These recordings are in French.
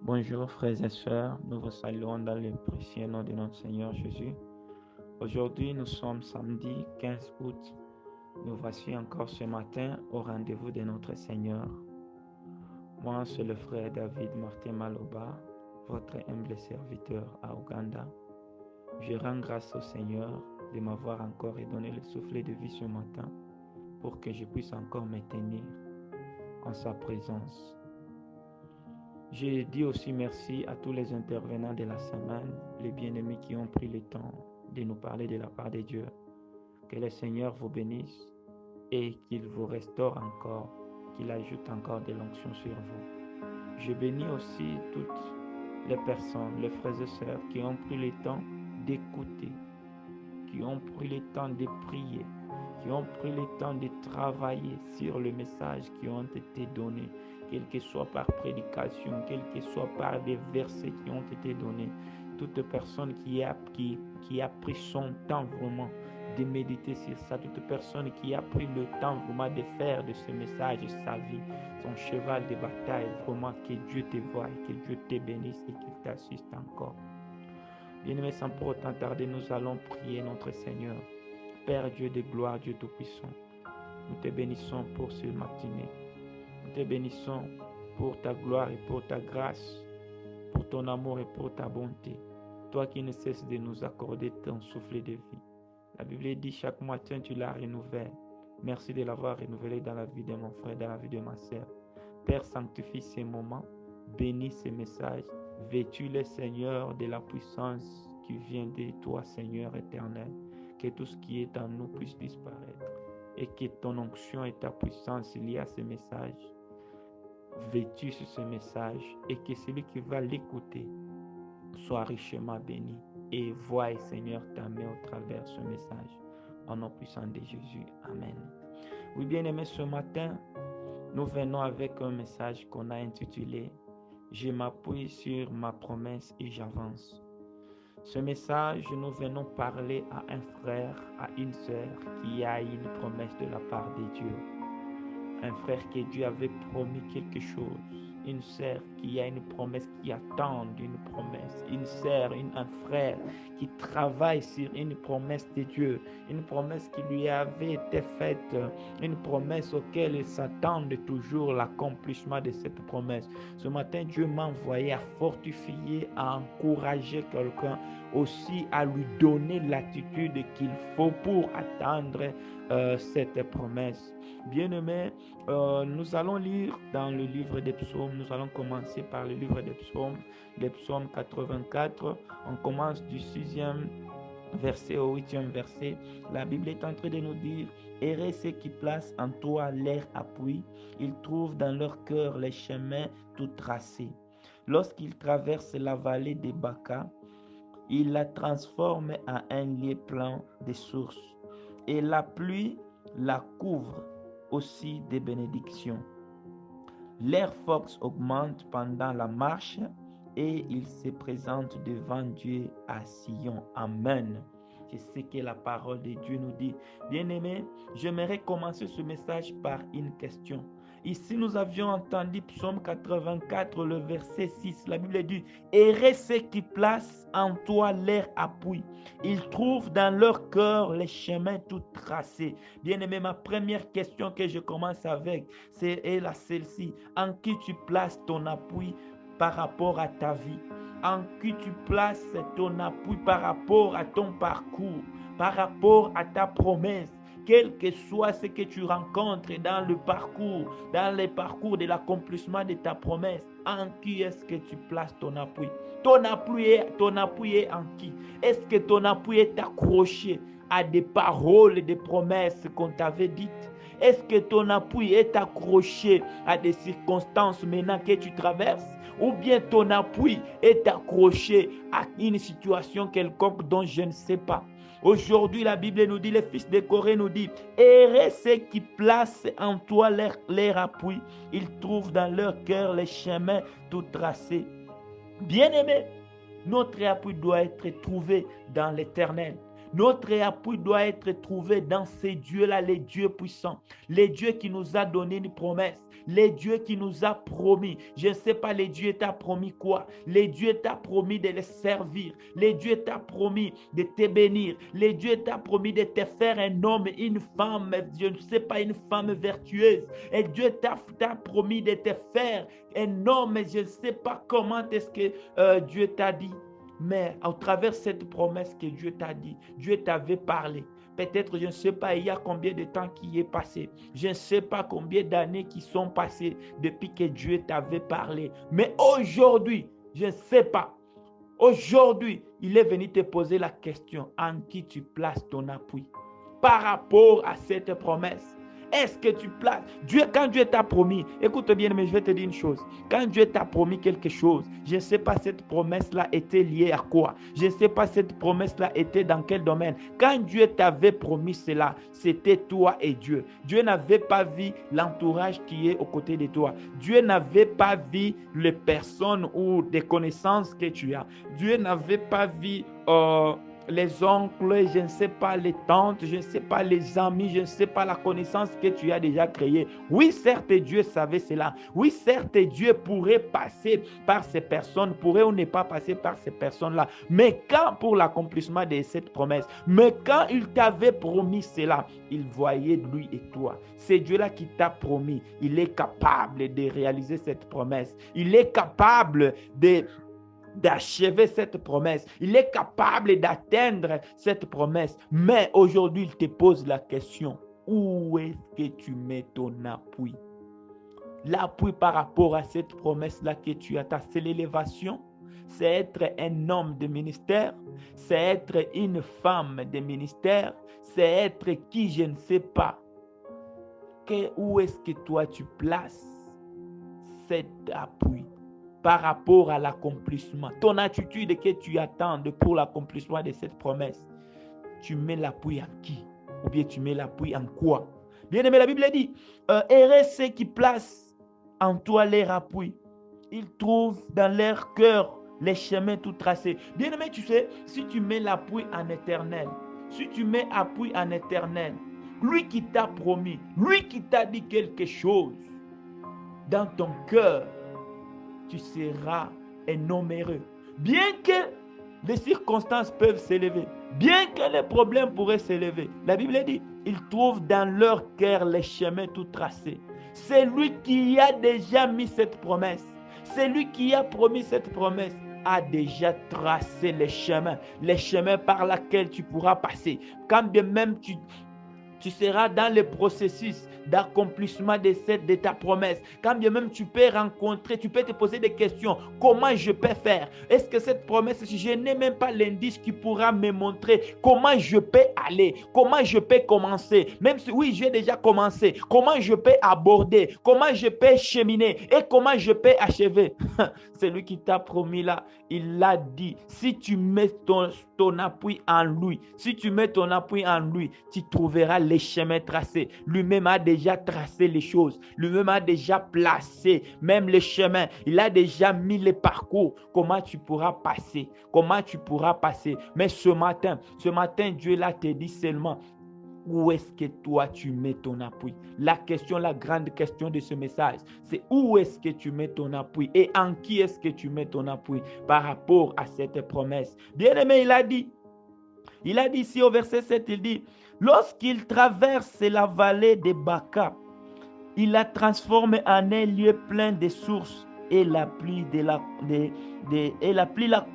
Bonjour frères et sœurs, nous vous saluons dans le précieux nom de notre Seigneur Jésus. Aujourd'hui, nous sommes samedi 15 août. Nous voici encore ce matin au rendez-vous de notre Seigneur. Moi, c'est le frère David Martin Maloba, votre humble serviteur à Ouganda. Je rends grâce au Seigneur de m'avoir encore donné le souffle de vie ce matin pour que je puisse encore me tenir en sa présence. Je dis aussi merci à tous les intervenants de la semaine, les bien-aimés qui ont pris le temps de nous parler de la part de Dieu. Que le Seigneur vous bénisse et qu'il vous restaure encore, qu'il ajoute encore de l'onction sur vous. Je bénis aussi toutes les personnes, les frères et sœurs qui ont pris le temps d'écouter, qui ont pris le temps de prier, qui ont pris le temps de travailler sur le message qui ont été donnés, quel que soit par prédication, quel que soit par des versets qui ont été donnés. Toute personne qui a pris son temps vraiment de méditer sur ça, toute personne qui a pris le temps vraiment de faire de ce message sa vie, son cheval de bataille, vraiment que Dieu te voie, que Dieu te bénisse et qu'il t'assiste encore. Bien-aimés, sans pour autant tarder, nous allons prier notre Seigneur. Père Dieu de gloire, Dieu Tout-Puissant, nous te bénissons pour ce matinée. Nous te bénissons pour ta gloire et pour ta grâce, pour ton amour et pour ta bonté. Toi qui ne cesses de nous accorder ton souffle de vie. La Bible dit chaque matin tu l'as renouvelé. Merci de l'avoir renouvelé dans la vie de mon frère, dans la vie de ma sœur. Père, sanctifie ces moments, bénis ces messages, vêtus-les, Seigneur, de la puissance qui vient de toi, Seigneur éternel. Que tout ce qui est en nous puisse disparaître et que ton onction et ta puissance liées à ces messages vêtus sur ce message et que celui qui va l'écouter soit richement béni et voie, Seigneur, ta main au travers de ce message. Au nom puissant de Jésus. Amen. Oui, bien-aimés, ce matin, nous venons avec un message qu'on a intitulé « Je m'appuie sur ma promesse et j'avance ». Ce message, nous venons parler à un frère, à une sœur qui a une promesse de la part de Dieu. Un frère que Dieu avait promis quelque chose. Une sœur qui a une promesse, qui attend une promesse. Une sœur, un frère qui travaille sur une promesse de Dieu. Une promesse qui lui avait été faite. Une promesse auquel il s'attend toujours l'accomplissement de cette promesse. Ce matin, Dieu m'a envoyé à fortifier, à encourager quelqu'un, aussi à lui donner l'attitude qu'il faut pour atteindre cette promesse. Bien-aimés, nous allons lire dans le livre des psaumes. Nous allons commencer par le livre des psaumes 84. On commence du 6e verset au 8e verset. La Bible est en train de nous dire: Errez ceux qui placent en toi leur appui, ils trouvent dans leur cœur les chemins tout tracés. Lorsqu'ils traversent la vallée des Baca, ils la transforment en un lieu plein de sources, et la pluie la couvre aussi des bénédictions. Leur force augmente pendant la marche et ils se présentent devant Dieu à Sion. Amen. C'est ce que la parole de Dieu nous dit. Bien-aimés, j'aimerais commencer ce message par une question. Ici, nous avions entendu Psaume 84, le verset 6. La Bible dit: Errez ceux qui placent en toi leur appui. Ils trouvent dans leur cœur les chemins tout tracés. Bien-aimé, ma première question que je commence avec, c'est celle-ci. En qui tu places ton appui par rapport à ta vie? En qui tu places ton appui par rapport à ton parcours, par rapport à ta promesse? Quel que soit ce que tu rencontres dans le parcours, dans les parcours de l'accomplissement de ta promesse, en qui est-ce que tu places ton appui? Ton appui est en qui? Est-ce que ton appui est accroché à des paroles et des promesses qu'on t'avait dites? Est-ce que ton appui est accroché à des circonstances maintenant que tu traverses? Ou bien ton appui est accroché à une situation quelconque dont je ne sais pas? Aujourd'hui, la Bible nous dit, les fils de Corée nous dit: Errez ceux qui placent en toi leur appui. Ils trouvent dans leur cœur les chemins tout tracés. Bien-aimés, notre appui doit être trouvé dans l'Éternel. Notre appui doit être trouvé dans ces dieux-là, les dieux puissants, les dieux qui nous a donné une promesse, les dieux qui nous a promis. Je ne sais pas, les dieux t'a promis quoi? Les dieux t'a promis de les servir. Les dieux t'a promis de te bénir. Les dieux t'a promis de te faire un homme, une femme, je ne sais pas, une femme vertueuse. Et Dieu t'a promis de te faire un homme, je ne sais pas comment est-ce que Dieu t'a dit. Mais à travers cette promesse que Dieu t'a dit, Dieu t'avait parlé. Peut-être, je ne sais pas, il y a combien de temps qui est passé. Je ne sais pas combien d'années qui sont passées depuis que Dieu t'avait parlé. Mais aujourd'hui, je ne sais pas. Aujourd'hui, il est venu te poser la question en qui tu places ton appui par rapport à cette promesse. Est-ce que tu places Dieu, quand Dieu t'a promis, écoute bien, mais je vais te dire une chose. Quand Dieu t'a promis quelque chose, je ne sais pas cette promesse-là était liée à quoi. Je ne sais pas cette promesse-là était dans quel domaine. Quand Dieu t'avait promis cela, c'était toi et Dieu. Dieu n'avait pas vu l'entourage qui est aux côtés de toi. Dieu n'avait pas vu les personnes ou des connaissances que tu as. Dieu n'avait pas vu les oncles, je ne sais pas, les tantes, je ne sais pas, les amis, je ne sais pas la connaissance que tu as déjà créée. Oui, certes, Dieu savait cela. Oui, certes, Dieu pourrait passer par ces personnes, pourrait ou ne pas passer par ces personnes-là. Mais quand, pour l'accomplissement de cette promesse, mais quand il t'avait promis cela, il voyait lui et toi. C'est Dieu-là qui t'a promis. Il est capable de réaliser cette promesse. Il est capable d'achever cette promesse. Il est capable d'atteindre cette promesse. Mais aujourd'hui, il te pose la question, où est-ce que tu mets ton appui? L'appui par rapport à cette promesse-là que tu as, c'est l'élévation, c'est être un homme de ministère, c'est être une femme de ministère, c'est être qui, je ne sais pas. Où est-ce que toi tu places cet appui par rapport à l'accomplissement? Ton attitude que tu attends pour l'accomplissement de cette promesse, tu mets l'appui en qui? Ou bien tu mets l'appui en quoi? Bien aimé, la Bible dit, heureux ceux qui placent en toi leur appui. Ils trouvent dans leur cœur les chemins tout tracés. Bien aimé, tu sais, si tu mets l'appui en éternel, si tu mets appui en éternel, lui qui t'a promis, lui qui t'a dit quelque chose, dans ton cœur, tu seras un homme heureux. Bien que les circonstances peuvent s'élever, bien que les problèmes pourraient s'élever, la Bible dit, ils trouvent dans leur cœur les chemins tout tracés. C'est lui qui a déjà mis cette promesse. C'est lui qui a promis cette promesse, a déjà tracé les chemins par lesquels tu pourras passer. Quand bien même tu seras dans le processus d'accomplissement de ta promesse. Quand bien même tu peux rencontrer, tu peux te poser des questions. Comment je peux faire? Est-ce que cette promesse, je n'ai même pas l'indice qui pourra me montrer comment je peux aller, comment je peux commencer. Même si oui, j'ai déjà commencé. Comment je peux aborder, comment je peux cheminer et comment je peux achever. C'est lui qui t'a promis là. Il l'a dit. Si tu mets ton appui en lui, si tu mets ton appui en lui, tu trouveras les chemins tracés. Lui-même a déjà tracé les choses. Lui-même a déjà placé même les chemins. Il a déjà mis les parcours. Comment tu pourras passer? Comment tu pourras passer? Mais ce matin, Dieu là te dit seulement, où est-ce que toi tu mets ton appui? La grande question de ce message, c'est où est-ce que tu mets ton appui et en qui est-ce que tu mets ton appui par rapport à cette promesse? Bien aimé, il a dit ici au verset 7, il dit, lorsqu'il traverse la vallée de Baca, il la transforme en un lieu plein de sources et la pluie la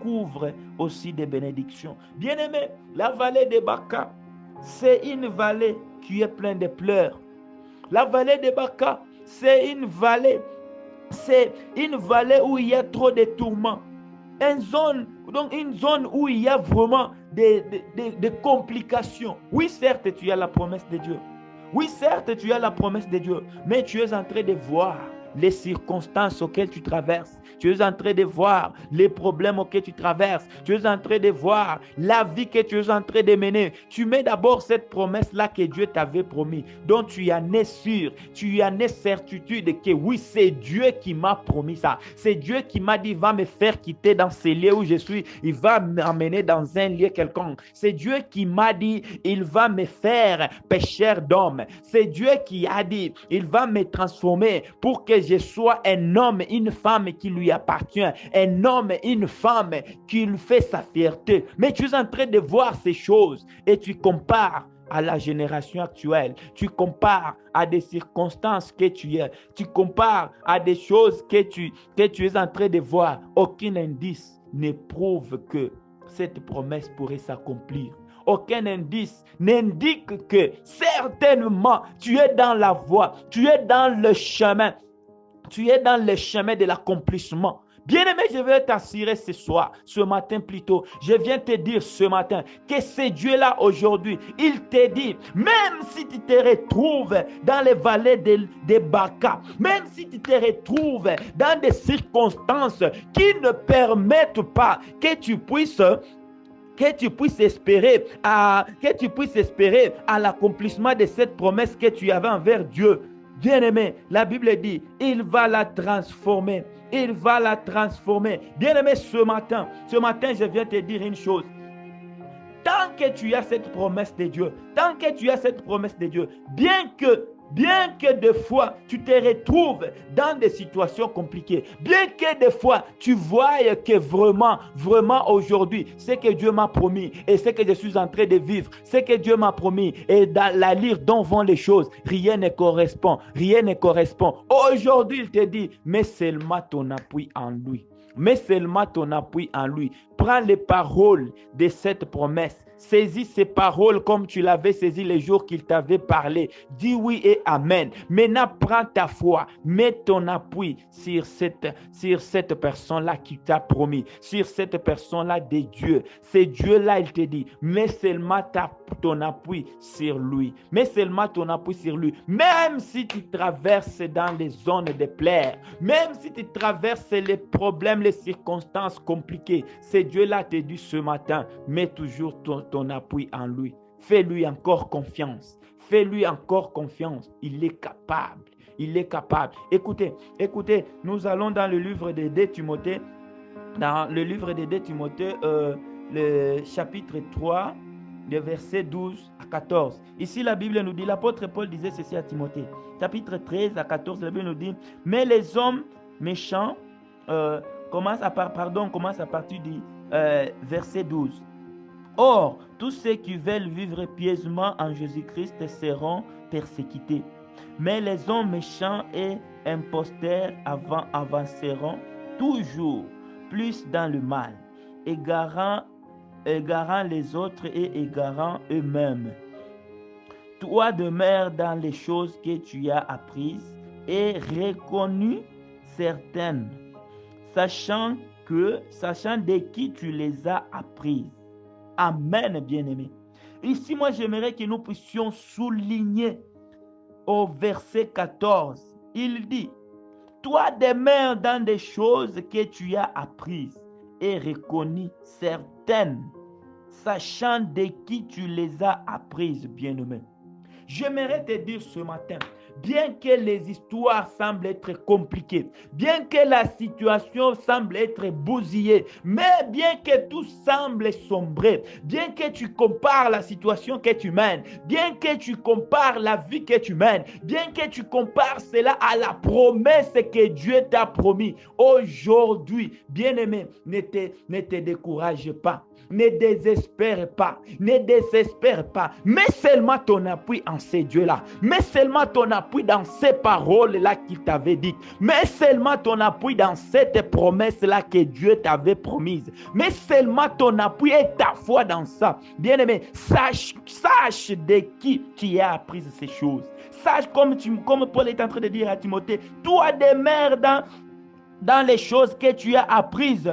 couvre aussi de bénédictions. Bien aimé, la vallée de Baca, c'est une vallée qui est pleine de pleurs. La vallée de Baca, c'est une vallée où il y a trop de tourments. Une zone où il y a vraiment des complications. Oui, certes, tu as la promesse de Dieu. Oui, certes, tu as la promesse de Dieu. Mais tu es en train de voir les circonstances auxquelles tu traverses. Tu es en train de voir les problèmes auxquels tu traverses. Tu es en train de voir la vie que tu es en train de mener. Tu mets d'abord cette promesse-là que Dieu t'avait promis, dont tu en es sûr, tu en es certitude que oui, c'est Dieu qui m'a promis ça. C'est Dieu qui m'a dit, il va me faire quitter dans ces lieux où je suis. Il va m'emmener dans un lieu quelconque. C'est Dieu qui m'a dit, il va me faire pécheur d'hommes. C'est Dieu qui a dit, il va me transformer pour que je sois un homme, une femme qui lui appartient, un homme, une femme qui lui fait sa fierté. Mais tu es en train de voir ces choses et tu compares à la génération actuelle. Tu compares à des circonstances que tu es. Tu compares à des choses que tu es en train de voir. Aucun indice ne prouve que cette promesse pourrait s'accomplir. Aucun indice n'indique que certainement tu es dans la voie, tu es dans le chemin. Tu es dans le chemin de l'accomplissement. Bien-aimé, je vais t'assurer ce matin plutôt, je viens te dire ce matin que ce Dieu-là aujourd'hui, il te dit, même si tu te retrouves dans les vallées des Baka, même si tu te retrouves dans des circonstances qui ne permettent pas que tu puisses espérer à l'accomplissement de cette promesse que tu avais envers Dieu. Bien-aimé, la Bible dit, il va la transformer. Il va la transformer. Bien-aimé, ce matin, je viens te dire une chose. Tant que tu as cette promesse de Dieu, bien que des fois tu te retrouves dans des situations compliquées, bien que des fois tu vois que vraiment aujourd'hui, ce que Dieu m'a promis et ce que je suis en train de vivre, ce que Dieu m'a promis et dans la lire dont vont les choses, rien ne correspond. Aujourd'hui, il te dit, mais seulement ton appui en lui. Prends les paroles de cette promesse. Saisis ces paroles comme tu l'avais saisi les jours qu'il t'avait parlé. Dis oui et amen. Maintenant, prends ta foi. Mets ton appui sur cette personne-là qui t'a promis. Sur cette personne-là de Dieu. C'est Dieu-là, il te dit. Mets seulement ton appui sur lui. Même si tu traverses dans les zones de plaire. Même si tu traverses les problèmes, les circonstances compliquées. C'est Dieu-là te dit ce matin. Mets toujours ton appui en lui. Fais-lui encore confiance. Il est capable. Écoutez, nous allons dans le livre de 2 Timothée. Le chapitre 3, le verset 12 à 14. Ici, la Bible nous dit, l'apôtre Paul disait ceci à Timothée. Chapitre 13 à 14, la Bible nous dit, mais les hommes méchants, commence à partir du verset 12. Or, tous ceux qui veulent vivre pieusement en Jésus-Christ seront persécutés. Mais les hommes méchants et imposteurs avanceront toujours plus dans le mal, égarant les autres et égarant eux-mêmes. Toi demeure dans les choses que tu as apprises et reconnues certaines, sachant de qui tu les as apprises. Amen, bien-aimé. Ici, moi, j'aimerais que nous puissions souligner au verset 14. Il dit, toi demeure dans des choses que tu as apprises et reconnues certaines, sachant de qui tu les as apprises, bien-aimé. J'aimerais te dire ce matin, bien que les histoires semblent être compliquées, bien que la situation semble être bousillée, mais bien que tout semble sombrer, bien que tu compares la situation que tu mènes, bien que tu compares la vie que tu mènes, bien que tu compares cela à la promesse que Dieu t'a promis, aujourd'hui, bien-aimé, ne te décourage pas. Ne désespère pas. Mets seulement ton appui en ces dieux-là. Mets seulement ton appui dans ces paroles-là qu'il t'avait dites. Mets seulement ton appui dans cette promesse-là que Dieu t'avait promise. Mets seulement ton appui et ta foi dans ça. Bien-aimé, sache de qui tu as appris ces choses. Sache comme Paul est en train de dire à Timothée, toi demeure dans les choses que tu as apprises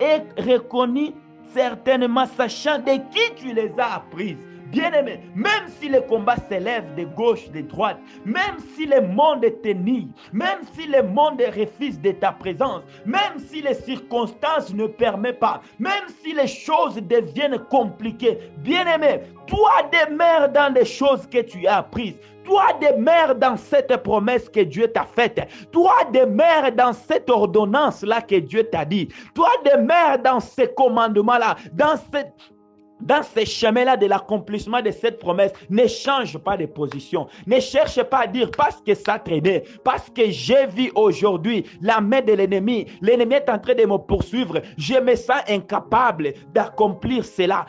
et reconnues certainement, sachant de qui tu les as apprises. Bien-aimé, même si les combats s'élèvent de gauche, de droite, même si le monde te nie, même si le monde refuse de ta présence, même si les circonstances ne permettent pas, même si les choses deviennent compliquées, bien-aimé, toi demeure dans les choses que tu as apprises. Toi demeure dans cette promesse que Dieu t'a faite. Toi demeure dans cette ordonnance-là que Dieu t'a dit. Toi demeure dans ce commandement-là, dans ce chemin-là de l'accomplissement de cette promesse. Ne change pas de position. Ne cherche pas à dire parce que ça traînait, parce que j'ai vu aujourd'hui la main de l'ennemi. L'ennemi est en train de me poursuivre. Je me sens incapable d'accomplir cela,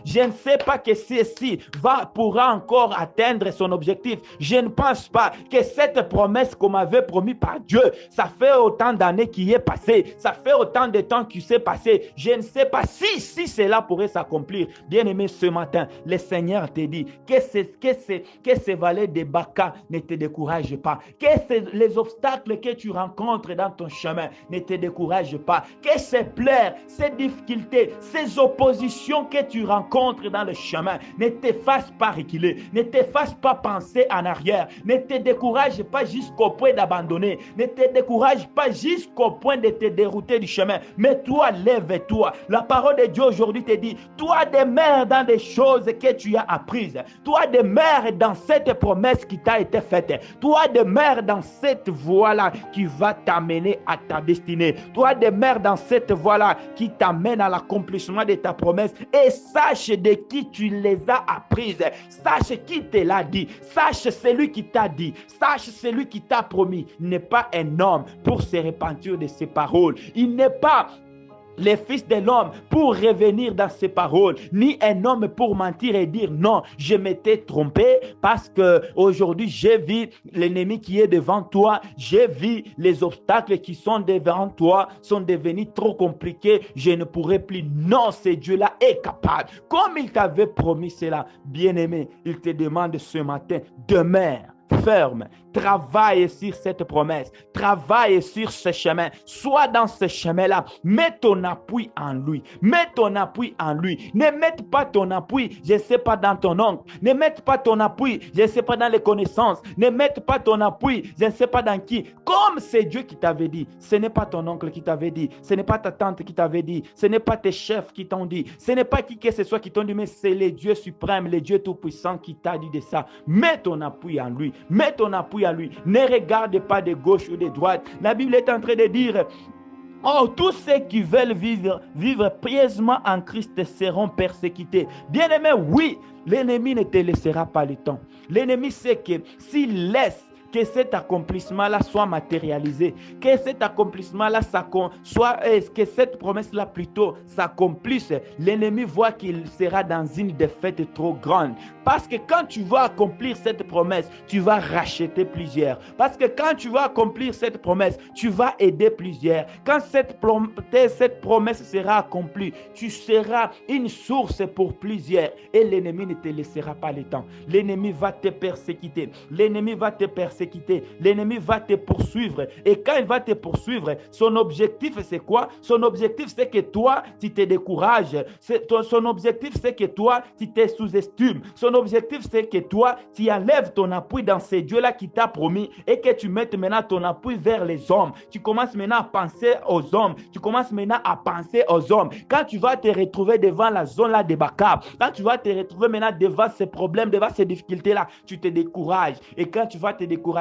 Je ne sais pas que ceci pourra encore atteindre son objectif. Je ne pense pas que cette promesse qu'on m'avait promis par Dieu, ça fait autant d'années qui est passé, ça fait autant de temps qui s'est passé. Je ne sais pas si cela pourrait s'accomplir. Bien-aimé, ce matin, le Seigneur te dit que ces vallées de Baca ne te découragent pas, que les obstacles que tu rencontres dans ton chemin ne te découragent pas, que ces pleurs, ces difficultés, ces oppositions que tu rencontres dans le chemin ne te fassent pas reculer, ne te fassent pas penser en arrière, ne te décourage pas jusqu'au point d'abandonner, ne te décourage pas jusqu'au point de te dérouter du chemin, mais toi, lève-toi. La parole de Dieu aujourd'hui te dit, toi demeure dans des choses que tu as apprises. Toi demeure dans cette promesse qui t'a été faite. Toi demeure dans cette voie-là qui va t'amener à ta destinée. Toi demeure dans cette voie-là qui t'amène à l'accomplissement de ta promesse. Et sache de qui tu les as apprises. Sache qui te l'a dit. Sache celui qui t'a dit. Sache celui qui t'a promis. Il n'est pas un homme pour se repentir de ses paroles. Il n'est pas les fils de l'homme pour revenir dans ses paroles, ni un homme pour mentir et dire non, je m'étais trompé parce que aujourd'hui j'ai vu l'ennemi qui est devant toi, j'ai vu les obstacles qui sont devant toi sont devenus trop compliqués, je ne pourrai plus. Non, ce Dieu-là est capable. Comme il t'avait promis cela, bien-aimé, il te demande ce matin, demeure ferme, travaille sur cette promesse, travaille sur ce chemin, sois dans ce chemin-là, mets ton appui en lui, mets ton appui en lui, ne mette pas ton appui, je ne sais pas dans ton oncle, ne mette pas ton appui, je ne sais pas dans les connaissances, ne mette pas ton appui, je ne sais pas dans qui, comme c'est Dieu qui t'avait dit, ce n'est pas ton oncle qui t'avait dit, ce n'est pas ta tante qui t'avait dit, ce n'est pas tes chefs qui t'ont dit, ce n'est pas qui que ce soit qui t'ont dit, mais c'est le Dieu suprême, le Dieu tout-puissant qui t'a dit de ça. Mets ton appui en lui, mets ton appui à lui. Ne regarde pas de gauche ou de droite. La Bible est en train de dire, oh, tous ceux qui veulent vivre pieusement en Christ seront persécutés. Bien-aimé, oui, l'ennemi ne te laissera pas le temps. L'ennemi sait que s'il laisse que cet accomplissement-là soit matérialisé, que cet accomplissement-là que cette promesse-là plutôt s'accomplisse, l'ennemi voit qu'il sera dans une défaite trop grande. Parce que quand tu vas accomplir cette promesse, tu vas racheter plusieurs. Parce que quand tu vas accomplir cette promesse, tu vas aider plusieurs. Quand cette promesse sera accomplie, tu seras une source pour plusieurs. Et l'ennemi ne te laissera pas le temps. L'ennemi va te persécuter. L'ennemi va te persécuter. L'ennemi va te poursuivre. Et quand il va te poursuivre, son objectif c'est quoi? Son objectif c'est que toi, tu te décourages. Son objectif c'est que toi, tu te sous-estimes. Son objectif c'est que toi, tu enlèves ton appui dans ce Dieu-là qui t'a promis et que tu mettes maintenant ton appui vers les hommes. Tu commences maintenant à penser aux hommes. Tu commences maintenant à penser aux hommes. Quand tu vas te retrouver devant la zone là de Baca, quand tu vas te retrouver maintenant devant ces problèmes, devant ces difficultés-là, tu te décourages. Et quand tu vas te décourager,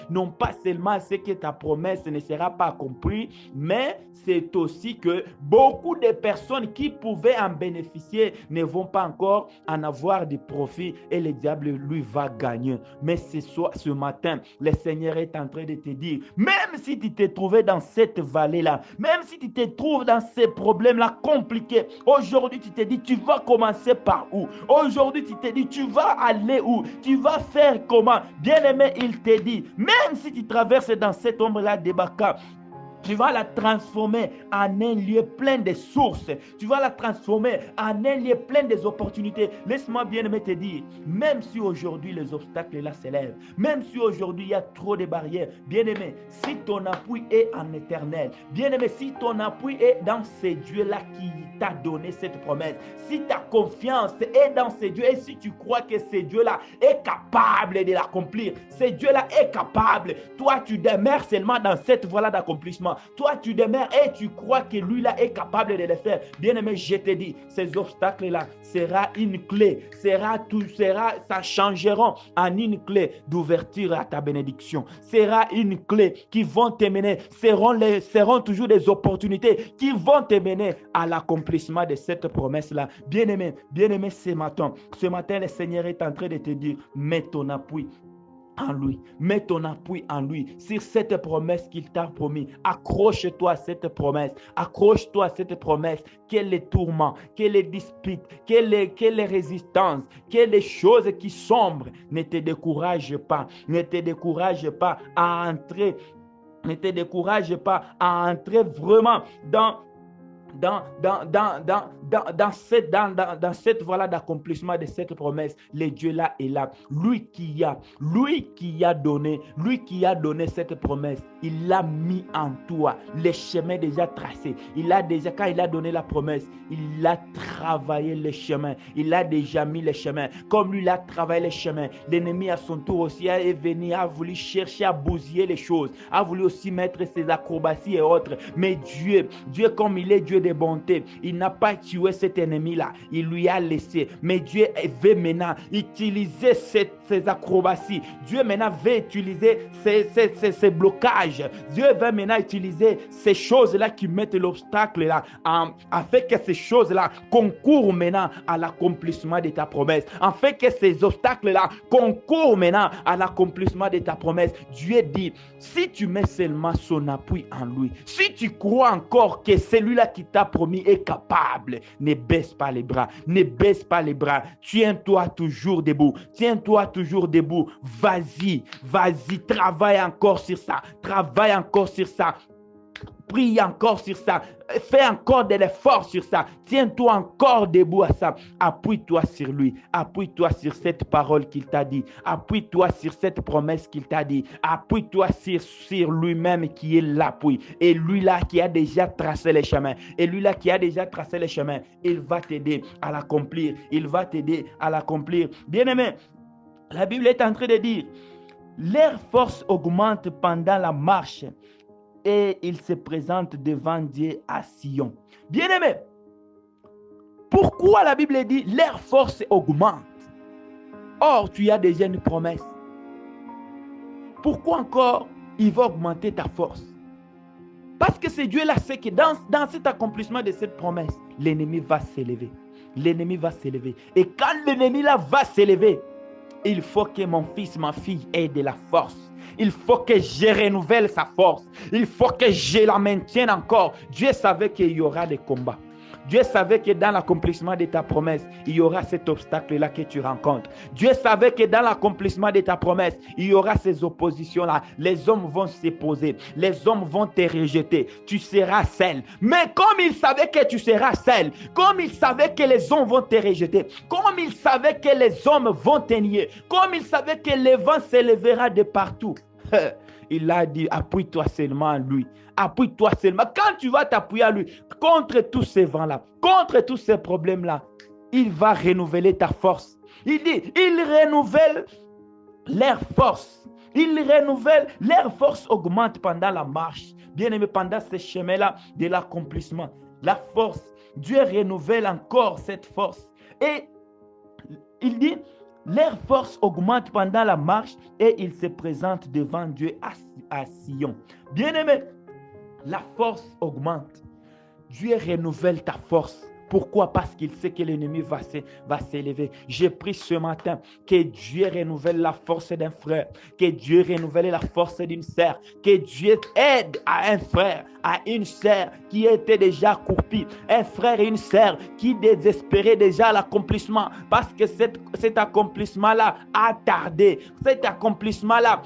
non pas seulement c'est que ta promesse ne sera pas accomplie, mais c'est aussi que beaucoup de personnes qui pouvaient en bénéficier ne vont pas encore en avoir de profit et le diable lui va gagner. Mais ce matin, le Seigneur est en train de te dire, même si tu t'es trouvé dans cette vallée-là, même si tu te trouves dans ces problèmes-là compliqués, aujourd'hui tu te dis, tu vas commencer par où? Aujourd'hui tu te dis, tu vas aller où? Tu vas faire comment? Bien-aimé, il te dit, même si tu traverses dans cette ombre-là de Baca, Tu vas la transformer en un lieu plein de sources. Tu vas la transformer en un lieu plein des opportunités. Laisse-moi bien aimé te dire, même si aujourd'hui les obstacles là s'élèvent, même si aujourd'hui il y a trop de barrières, bien aimé, si ton appui est en éternel, bien aimé, si ton appui est dans ces dieux-là qui t'a donné cette promesse, si ta confiance est dans ces dieux et si tu crois que ces dieux-là est capable de l'accomplir, ces dieux-là est capable, toi tu demeures seulement dans cette voie-là d'accomplissement. Toi, tu demeures et tu crois que lui-là est capable de le faire. Bien-aimé, je te dis, ces obstacles-là sera une clé, ça changeront en une clé d'ouverture à ta bénédiction. Sera une clé qui vont te mener, seront toujours des opportunités qui vont te mener à l'accomplissement de cette promesse-là. Bien-aimé, ce matin, le Seigneur est en train de te dire, mets ton appui en lui. Mets ton appui en lui sur cette promesse qu'il t'a promis. Accroche-toi à cette promesse. Accroche-toi à cette promesse. Quels les tourments, quelles les disputes, quelles les résistances, quelles les choses qui sombrent. Ne te décourage pas. Ne te décourage pas à entrer. Ne te décourage pas à entrer vraiment dans cette voie d'accomplissement de cette promesse. Le Dieu là est là. Lui qui a donné cette promesse, il l'a mis en toi. Les chemins déjà tracés. Quand il a donné la promesse, il a travaillé les chemins. Il a déjà mis les chemins. Comme lui, il a travaillé les chemins. L'ennemi à son tour aussi est venu, a voulu chercher à bousiller les choses, a voulu aussi mettre ses acrobaties et autres. Mais Dieu comme il est Dieu de bonté, il n'a pas tué cet ennemi-là, il lui a laissé. Mais Dieu veut maintenant utiliser ces acrobaties. Dieu maintenant veut utiliser ces blocages. Dieu veut maintenant utiliser ces choses-là qui mettent l'obstacle là, afin que ces choses-là concourent maintenant à l'accomplissement de ta promesse. Afin que ces obstacles-là concourent maintenant à l'accomplissement de ta promesse. Dieu dit, si tu mets seulement son appui en lui, si tu crois encore que celui-là qui t'a promis est capable, ne baisse pas les bras, ne baisse pas les bras, tiens-toi toujours debout, vas-y, travaille encore sur ça, prie encore sur ça, fais encore de l'effort sur ça, tiens-toi encore debout à ça, appuie-toi sur lui, appuie-toi sur cette parole qu'il t'a dit, appuie-toi sur cette promesse qu'il t'a dit, appuie-toi sur lui-même qui est l'appui, et lui là qui a déjà tracé les chemins, il va t'aider à l'accomplir, Bien-aimé, la Bible est en train de dire, leur force augmente pendant la marche, et il se présente devant Dieu à Sion. Bien-aimé, pourquoi la Bible dit leur force augmente? Or, tu as déjà une promesse. Pourquoi encore il va augmenter ta force? Parce que ce Dieu-là sait que dans cet accomplissement de cette promesse, l'ennemi va s'élever. Et quand l'ennemi-là va s'élever, il faut que mon fils, ma fille ait de la force. Il faut que je renouvelle sa force. Il faut que je la maintienne encore. Dieu savait qu'il y aura des combats. Dieu savait que dans l'accomplissement de ta promesse, il y aura cet obstacle-là que tu rencontres. Dieu savait que dans l'accomplissement de ta promesse, il y aura ces oppositions-là. Les hommes vont s'opposer. Les hommes vont te rejeter. Tu seras seul. Mais comme il savait que tu seras seul, comme il savait que les hommes vont te rejeter, comme il savait que les hommes vont te nier, comme il savait que le vent s'élèvera de partout, il a dit, appuie-toi seulement à lui. Appuie-toi seulement. Quand tu vas t'appuyer à lui, contre tous ces vents-là, contre tous ces problèmes-là, il va renouveler ta force. Il dit, il renouvelle leur force. Leur force augmente pendant la marche. Bien aimé, pendant ce chemin-là de l'accomplissement. La force, Dieu renouvelle encore cette force. Et il dit, leur force augmente pendant la marche et ils se présentent devant Dieu à Sion. Bien-aimé, la force augmente. Dieu renouvelle ta force. Pourquoi? Parce qu'il sait que l'ennemi va s'élever. J'ai pris ce matin que Dieu renouvelle la force d'un frère, que Dieu renouvelle la force d'une sœur, que Dieu aide à un frère, à une sœur qui était déjà accroupie, un frère et une sœur qui désespéraient déjà l'accomplissement parce que cet accomplissement-là a tardé. Cet accomplissement-là,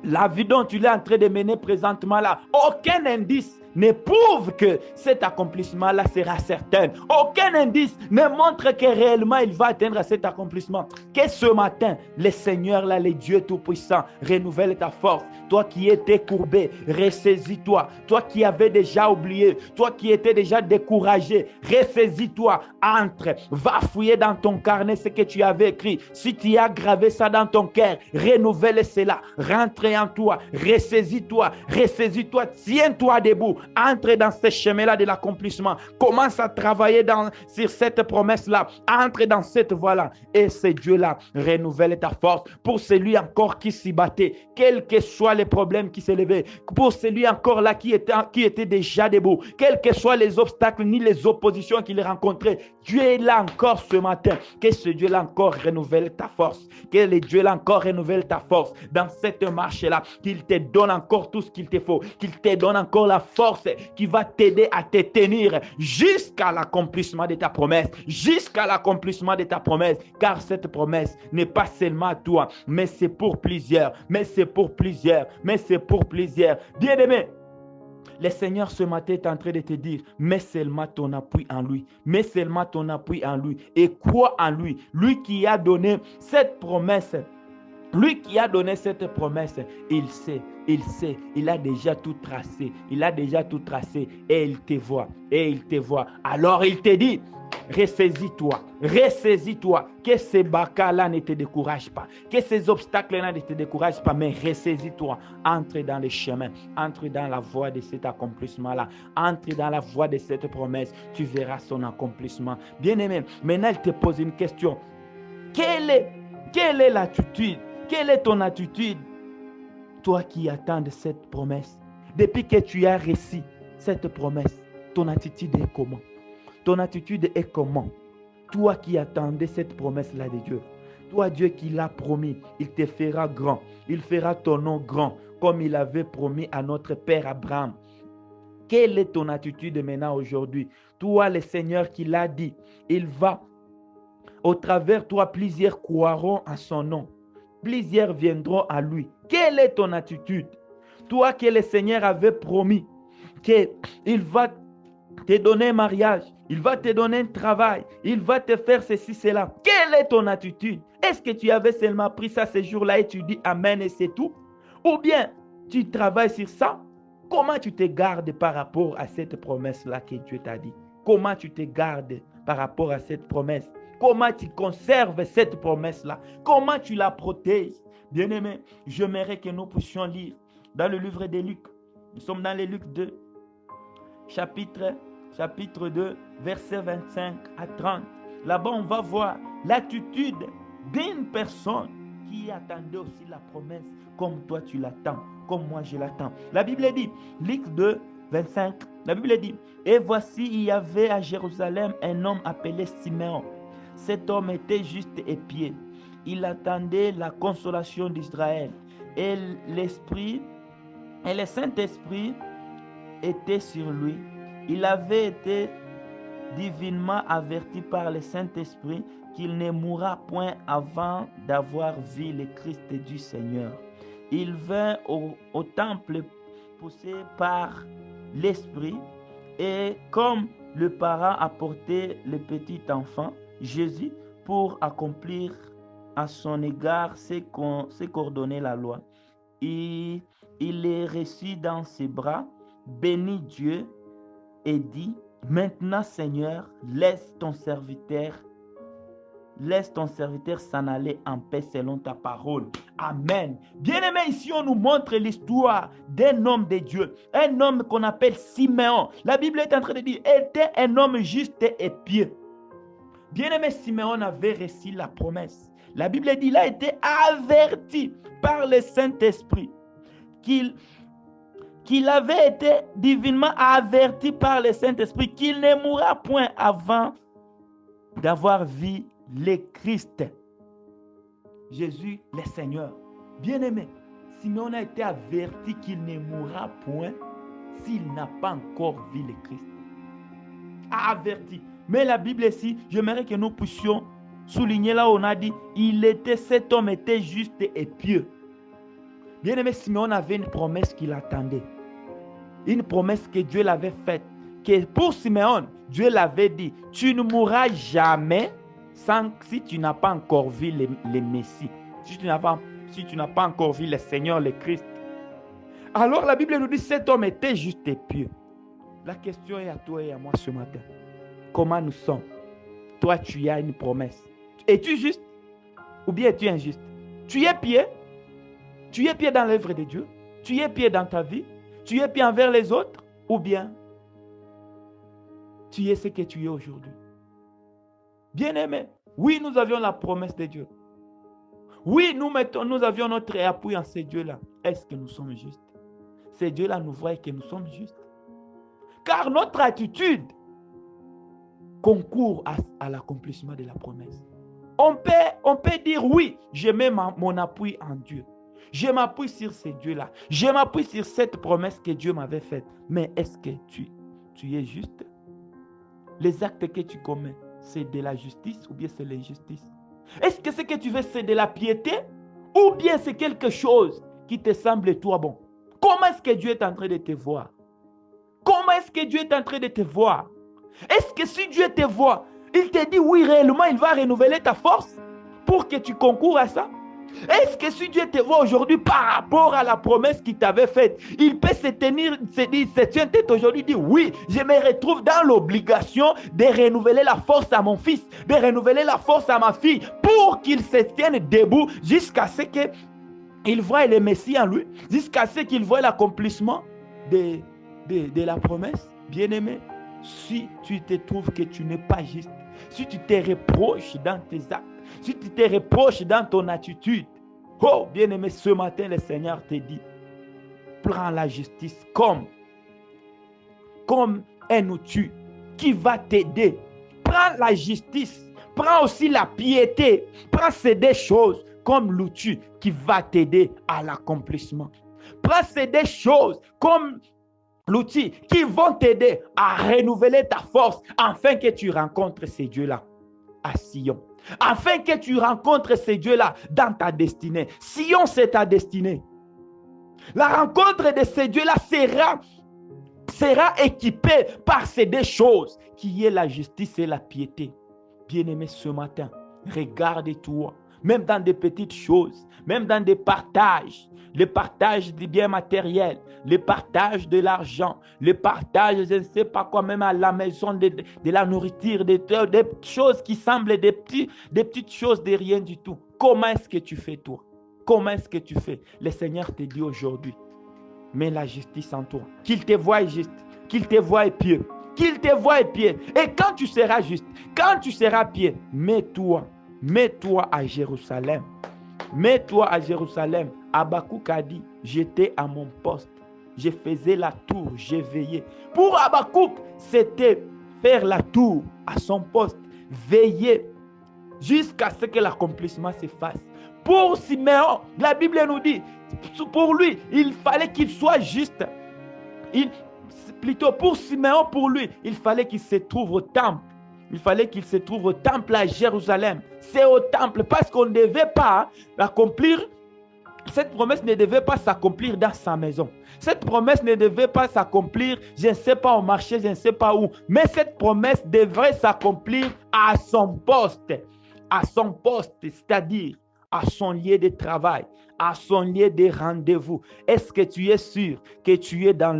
la vie dont tu es en train de mener présentement là, aucun indice ne prouve que cet accomplissement-là sera certain. Aucun indice ne montre que réellement il va atteindre cet accomplissement. Que ce matin, le Seigneur, là, le Dieu Tout-Puissant, renouvelle ta force. Toi qui étais courbé, ressaisis-toi. Toi qui avais déjà oublié, toi qui étais déjà découragé, ressaisis-toi. Entre, va fouiller dans ton carnet ce que tu avais écrit. Si tu as gravé ça dans ton cœur, renouvelle cela. Rentre en toi, ressaisis-toi, ressaisis-toi, tiens-toi debout. Entre dans ce chemin-là de l'accomplissement. Commence à travailler sur cette promesse-là. Entre dans cette voie-là. Et ce Dieu-là renouvelle ta force. Pour celui encore qui s'y battait, quels que soient les problèmes qui s'élevaient, pour celui encore là qui était déjà debout, quels que soient les obstacles ni les oppositions qu'il rencontrait, Dieu est là encore ce matin. Que ce Dieu-là encore renouvelle ta force. Que le Dieu-là encore renouvelle ta force dans cette marche-là. Qu'il te donne encore tout ce qu'il te faut. Qu'il te donne encore la force qui va t'aider à te tenir jusqu'à l'accomplissement de ta promesse. Jusqu'à l'accomplissement de ta promesse. Car cette promesse n'est pas seulement à toi, mais c'est pour plusieurs. Mais c'est pour plusieurs. Mais c'est pour plusieurs. Bien-aimé, le Seigneur ce matin est en train de te dire, mets seulement ton appui en lui. Mets seulement ton appui en lui. Et crois en lui. Lui qui a donné cette promesse. Lui qui a donné cette promesse, il sait, il a déjà tout tracé. Il a déjà tout tracé et il te voit. Et il te voit. Alors il te dit, ressaisis-toi, ressaisis-toi. Que ces bacas-là ne te découragent pas. Que ces obstacles-là ne te découragent pas. Mais ressaisis-toi. Entre dans le chemin. Entre dans la voie de cet accomplissement-là. Entre dans la voie de cette promesse. Tu verras son accomplissement. Bien-aimé, maintenant il te pose une question. Quelle est l'attitude? Quelle est ton attitude? Toi qui attends de cette promesse. Depuis que tu as reçu cette promesse, ton attitude est comment? Ton attitude est comment? Toi qui attendais cette promesse-là de Dieu. Toi, Dieu qui l'a promis, il te fera grand. Il fera ton nom grand, comme il avait promis à notre père Abraham. Quelle est ton attitude maintenant aujourd'hui? Toi, le Seigneur qui l'a dit, il va, au travers toi, plusieurs croiront à son nom. Plusieurs viendront à lui. Quelle est ton attitude? Toi que le Seigneur avait promis qu'il va te donner un mariage, il va te donner un travail, il va te faire ceci, cela. Quelle est ton attitude? Est-ce que tu avais seulement pris ça ce jour-là et tu dis Amen et c'est tout? Ou bien tu travailles sur ça? Comment tu te gardes par rapport à cette promesse-là que Dieu t'a dit? Comment tu te gardes par rapport à cette promesse? Comment tu conserves cette promesse-là? Comment tu la protèges? Bien-aimé, j'aimerais que nous puissions lire dans le livre de Luc. Nous sommes dans le Luc 2, chapitre 2, versets 25 à 30. Là-bas, on va voir l'attitude d'une personne qui attendait aussi la promesse comme toi tu l'attends, comme moi je l'attends. La Bible dit, Luc 2, 25, la Bible dit, « Et voici, il y avait à Jérusalem un homme appelé Siméon. Cet homme était juste et pieux. Il attendait la consolation d'Israël. Et le Saint-Esprit était sur lui. Il avait été divinement averti par le Saint-Esprit qu'il ne mourra point avant d'avoir vu le Christ du Seigneur. Il vint au temple poussé par l'Esprit, et comme le parent apportait le petit enfant, Jésus, pour accomplir à son égard ce qu'ordonnait la loi. Il est reçu dans ses bras, bénit Dieu et dit, « Maintenant, Seigneur, laisse ton serviteur s'en aller en paix selon ta parole. » Amen. Bien-aimé, ici on nous montre l'histoire d'un homme de Dieu, un homme qu'on appelle Siméon. La Bible est en train de dire, était un homme juste et pieux. Bien-aimé, Siméon avait reçu la promesse. La Bible dit, il a été averti par le Saint-Esprit qu'il avait été divinement averti par le Saint-Esprit qu'il ne mourra point avant d'avoir vu le Christ, Jésus le Seigneur. Bien-aimé, Siméon a été averti qu'il ne mourra point s'il n'a pas encore vu le Christ. Averti. Mais la Bible ici, j'aimerais que nous puissions souligner là où on a dit, cet homme était juste et pieux. Bien-aimé, Simeon avait une promesse qui l'attendait. Une promesse que Dieu l'avait faite. Que pour Simeon, Dieu l'avait dit, tu ne mourras jamais si tu n'as pas encore vu le Messie. Si tu n'as pas encore vu le Seigneur, le Christ. Alors la Bible nous dit, cet homme était juste et pieux. La question est à toi et à moi ce matin. Comment nous sommes? Toi, tu as une promesse. Es-tu juste ou bien es-tu injuste? Tu es pieux? Tu es pieux dans l'œuvre de Dieu? Tu es pieux dans ta vie? Tu es pieux envers les autres? Ou bien tu es ce que tu es aujourd'hui? Bien-aimé, oui, nous avions la promesse de Dieu. Oui, nous avions notre appui en ce Dieu-là. Est-ce que nous sommes justes? Ce Dieu-là nous voit que nous sommes justes. Car notre attitude concourt à l'accomplissement de la promesse. On peut dire oui, je mets mon appui en Dieu. Je m'appuie sur ce Dieu-là. Je m'appuie sur cette promesse que Dieu m'avait faite. Mais est-ce que tu es juste? Les actes que tu commets, c'est de la justice ou bien c'est l'injustice? Est-ce que ce que tu veux, c'est de la piété ou bien c'est quelque chose qui te semble toi bon? Comment est-ce que Dieu est en train de te voir? Comment est-ce que Dieu est en train de te voir? Est-ce que si Dieu te voit, il te dit oui, réellement, il va renouveler ta force pour que tu concours à ça? Est-ce que si Dieu te voit aujourd'hui par rapport à la promesse qu'il t'avait faite, il peut se tient tête aujourd'hui, dire oui, je me retrouve dans l'obligation de renouveler la force à mon fils, de renouveler la force à ma fille pour qu'il se tienne debout jusqu'à ce qu'il voie le Messie en lui, jusqu'à ce qu'il voie l'accomplissement de la promesse? Bien-aimé, si tu te trouves que tu n'es pas juste, si tu te reproches dans tes actes, si tu te reproches dans ton attitude, oh bien-aimé, ce matin le Seigneur te dit, prends la justice comme un outil qui va t'aider. Prends la justice, prends aussi la piété, prends ces deux choses comme l'outil qui va t'aider à l'accomplissement. Prends ces deux choses comme l'outil qui vont t'aider à renouveler ta force afin que tu rencontres ces dieux-là à Sion. Afin que tu rencontres ces dieux-là dans ta destinée. Sion, c'est ta destinée. La rencontre de ces dieux-là sera équipée par ces deux choses, qui est la justice et la piété. Bien-aimé, ce matin, regarde-toi, même dans des petites choses, même dans des partages, le partage des biens matériels, le partage de l'argent, le partage, je ne sais pas quoi, même à la maison, de la nourriture, des choses qui semblent des petites choses de rien du tout. Comment est-ce que tu fais toi? Comment est-ce que tu fais? Le Seigneur te dit aujourd'hui, mets la justice en toi. Qu'il te voie juste, qu'il te voie pieux, qu'il te voie pieux. Et quand tu seras juste, quand tu seras pieux, mets-toi à Jérusalem. Mets-toi à Jérusalem. Habakkuk a dit, j'étais à mon poste. Je faisais la tour, j'ai veillé. Pour Habakkuk, c'était faire la tour à son poste, veiller jusqu'à ce que l'accomplissement se fasse. Pour Simeon, la Bible nous dit, pour lui, il fallait qu'il soit juste. Plutôt pour Simeon, pour lui, il fallait qu'il se trouve au temple. Il fallait qu'il se trouve au temple à Jérusalem. C'est au temple parce qu'on ne devait pas accomplir. Cette promesse ne devait pas s'accomplir dans sa maison. Cette promesse ne devait pas s'accomplir, je ne sais pas, au marché, je ne sais pas où. Mais cette promesse devrait s'accomplir à son poste. À son poste, c'est-à-dire à son lieu de travail, à son lieu de rendez-vous. Est-ce que tu es sûr que tu es dans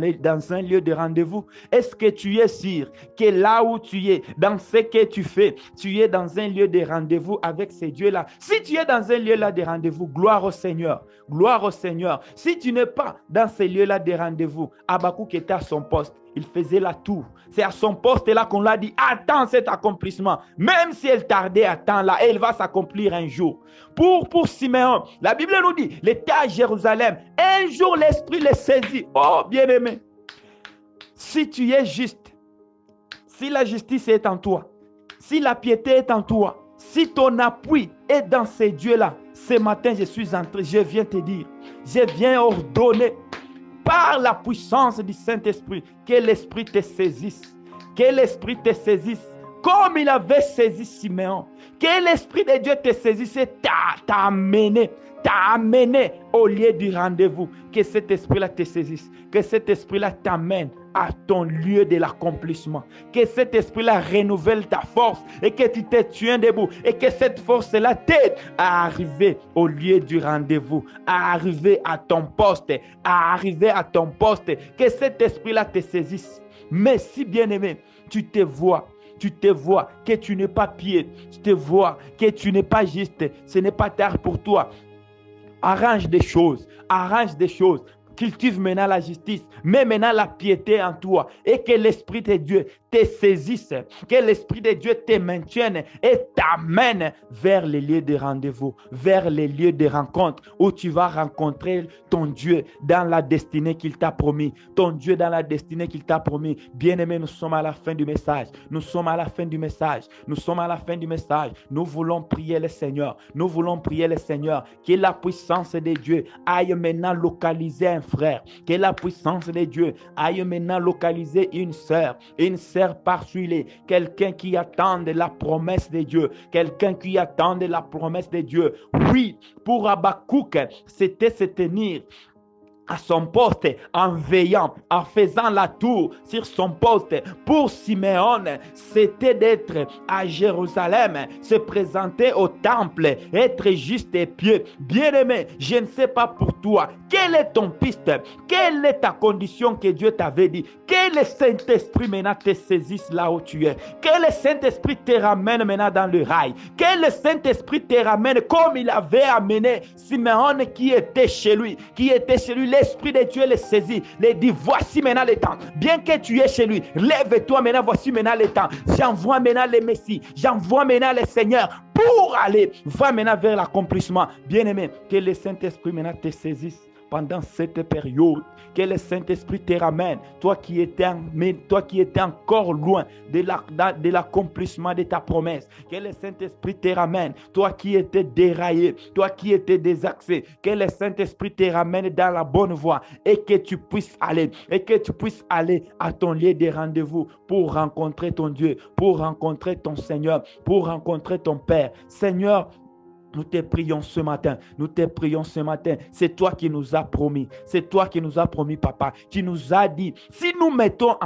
un lieu de rendez-vous? Est-ce que tu es sûr que là où tu es, dans ce que tu fais, tu es dans un lieu de rendez-vous avec ces dieux-là? Si tu es dans un lieu-là de rendez-vous, gloire au Seigneur. Gloire au Seigneur. Si tu n'es pas dans ce lieu-là de rendez-vous, Habakkuk était à son poste. Il faisait la tour. C'est à son poste là qu'on l'a dit, attends cet accomplissement. Même si elle tardait, attends-la, elle va s'accomplir un jour. Pour Simeon, la Bible nous dit, il était à Jérusalem. Un jour, l'Esprit le saisit. Oh, bien-aimé, si tu es juste, si la justice est en toi, si la piété est en toi, si ton appui est dans ces dieux-là, ce matin, je viens te dire, je viens ordonner par la puissance du Saint-Esprit, que l'Esprit te saisisse. Que l'Esprit te saisisse comme il avait saisi Siméon. Que l'Esprit de Dieu te saisisse et t'a amené au lieu du rendez-vous. Que cet esprit-là te saisisse. Que cet esprit-là t'amène à ton lieu de l'accomplissement. Que cet esprit-là renouvelle ta force et que tu te tiens debout. Et que cette force-là t'aide à arriver au lieu du rendez-vous, à arriver à ton poste, à arriver à ton poste. Que cet esprit-là te saisisse. Mais si bien-aimé, tu te vois que tu n'es pas pied, tu te vois que tu n'es pas juste, ce n'est pas tard pour toi. Arrange des choses. Cultive maintenant la justice, mets maintenant la piété en toi et que l'Esprit de Dieu te saisisse, que l'Esprit de Dieu te maintienne et t'amène vers les lieux de rendez-vous, vers les lieux de rencontre où tu vas rencontrer ton Dieu dans la destinée qu'il t'a promis. Ton Dieu dans la destinée qu'il t'a promis. Bien-aimé, nous sommes à la fin du message. Nous voulons prier le Seigneur. Que la puissance de Dieu aille maintenant localiser un frère. Que la puissance de Dieu aille maintenant localiser une sœur parsuilée. Quelqu'un qui attend de la promesse de Dieu. Oui, pour Habakkuk, c'était se tenir à son poste en veillant, en faisant la tour sur son poste. Pour Siméon, c'était d'être à Jérusalem, se présenter au temple, être juste et pieux. Bien-aimé, je ne sais pas pour toi, quelle est ton piste? Quelle est ta condition que Dieu t'avait dit? Que le Saint-Esprit maintenant te saisisse là où tu es. Que le Saint-Esprit te ramène maintenant dans le rail. Que le Saint-Esprit te ramène comme il avait amené Siméon qui était chez lui. L'Esprit de Dieu le saisit, le dit, voici maintenant le temps. Bien que tu es chez lui, lève-toi maintenant, voici maintenant le temps. J'envoie maintenant le Messie, j'envoie maintenant le Seigneur pour aller. Va maintenant vers l'accomplissement. Bien-aimé, que le Saint-Esprit maintenant te saisisse pendant cette période. Que le Saint-Esprit te ramène, toi qui étais encore loin de l'accomplissement de ta promesse. Que le Saint-Esprit te ramène, toi qui étais déraillé, toi qui étais désaxé. Que le Saint-Esprit te ramène dans la bonne voie et que tu puisses aller à ton lieu de rendez-vous pour rencontrer ton Dieu, pour rencontrer ton Seigneur, pour rencontrer ton Père. Seigneur, nous te prions ce matin. C'est toi qui nous as promis. Papa. Tu nous as dit, si nous mettons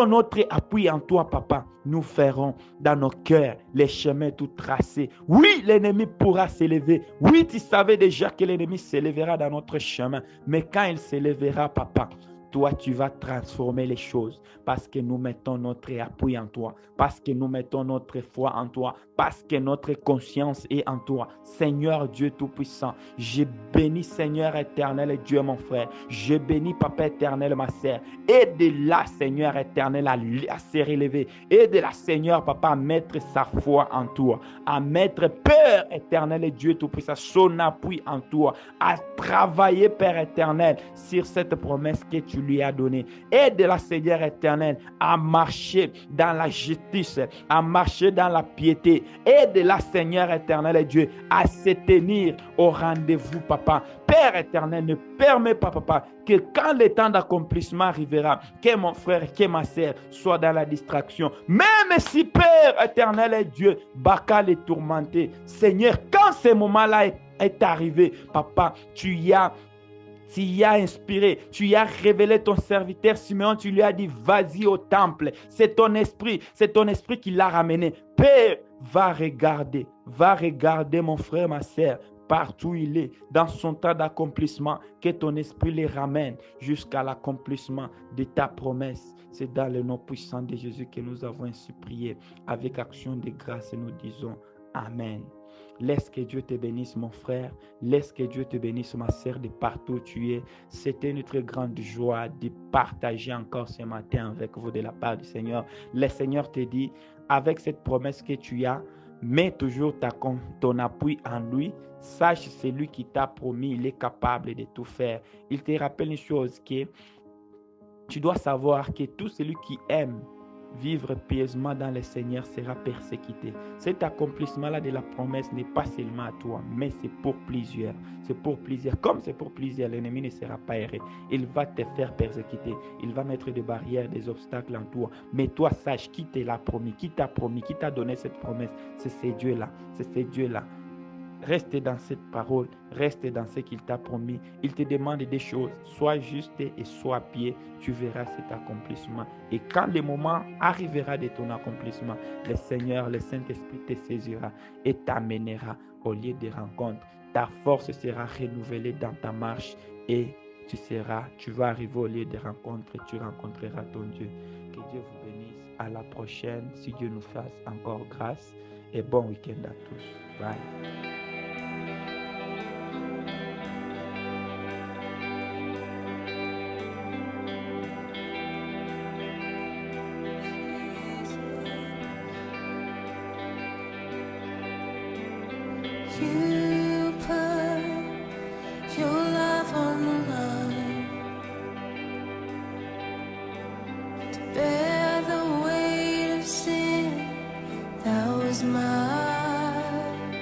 notre appui en toi, Papa, nous ferons dans nos cœurs les chemins tout tracés. Oui, l'ennemi pourra s'élever. Oui, tu savais déjà que l'ennemi s'élèvera dans notre chemin. Mais quand il s'élèvera, Papa, toi, tu vas transformer les choses parce que nous mettons notre appui en toi, parce que nous mettons notre foi en toi, parce que notre conscience est en toi. Seigneur Dieu Tout-Puissant, je bénis Seigneur éternel Dieu mon frère, je bénis Papa éternel ma sœur. Aide-la Seigneur éternel à se relever. Aide-la Seigneur Papa à mettre sa foi en toi, à mettre Père éternel Dieu Tout-Puissant, son appui en toi, à travailler Père éternel sur cette promesse que tu lui as donnée. Aide-la Seigneur éternel à marcher dans la justice, à marcher dans la piété. Aide-la Seigneur éternel et Dieu à se tenir au rendez-vous Papa. Père éternel, ne permets pas Papa que quand le temps d'accomplissement arrivera, que mon frère, que ma sœur soient dans la distraction. Même si Père éternel et Dieu, Baka est tourmenté. Seigneur, quand ce moment-là est arrivé, Papa, tu y as inspiré, tu y as révélé ton serviteur Siméon, tu lui as dit vas-y au temple. C'est ton esprit qui l'a ramené. Père, va regarder mon frère, ma sœur, partout il est, dans son temps d'accomplissement, que ton esprit les ramène jusqu'à l'accomplissement de ta promesse. C'est dans le nom puissant de Jésus que nous avons ainsi prié. Avec action de grâce, nous disons Amen. Laisse que Dieu te bénisse, mon frère. Laisse que Dieu te bénisse, ma sœur, de partout où tu es. C'était une très grande joie de partager encore ce matin avec vous de la part du Seigneur. Le Seigneur te dit, avec cette promesse que tu as, mets toujours ton appui en lui. Sache, celui qui t'a promis, il est capable de tout faire. Il te rappelle une chose, que tu dois savoir que tout celui qui aime vivre pieusement dans le Seigneur sera persécuté. Cet accomplissement-là de la promesse n'est pas seulement à toi, mais c'est pour plusieurs. C'est pour plusieurs. Comme c'est pour plusieurs, l'ennemi ne sera pas erré. Il va te faire persécuter. Il va mettre des barrières, des obstacles en toi. Mais toi, sache qui te l'a promis, qui t'a donné cette promesse. C'est ce Dieu-là. C'est ce Dieu-là. Reste dans cette parole, reste dans ce qu'il t'a promis. Il te demande des choses. Sois juste et sois pied. Tu verras cet accomplissement. Et quand le moment arrivera de ton accomplissement, le Seigneur, le Saint-Esprit te saisira et t'amènera au lieu de rencontre. Ta force sera renouvelée dans ta marche et tu vas arriver au lieu de rencontre et tu rencontreras ton Dieu. Que Dieu vous bénisse. À la prochaine, si Dieu nous fasse encore grâce. Et bon week-end à tous. Bye. You put your love on the line to bear the weight of sin that was mine,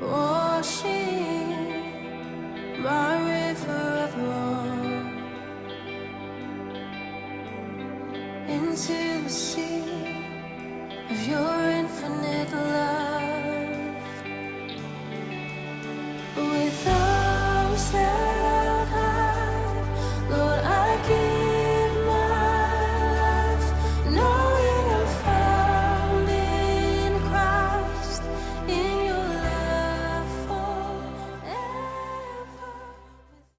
washing my river of wrong into the sea of your infinite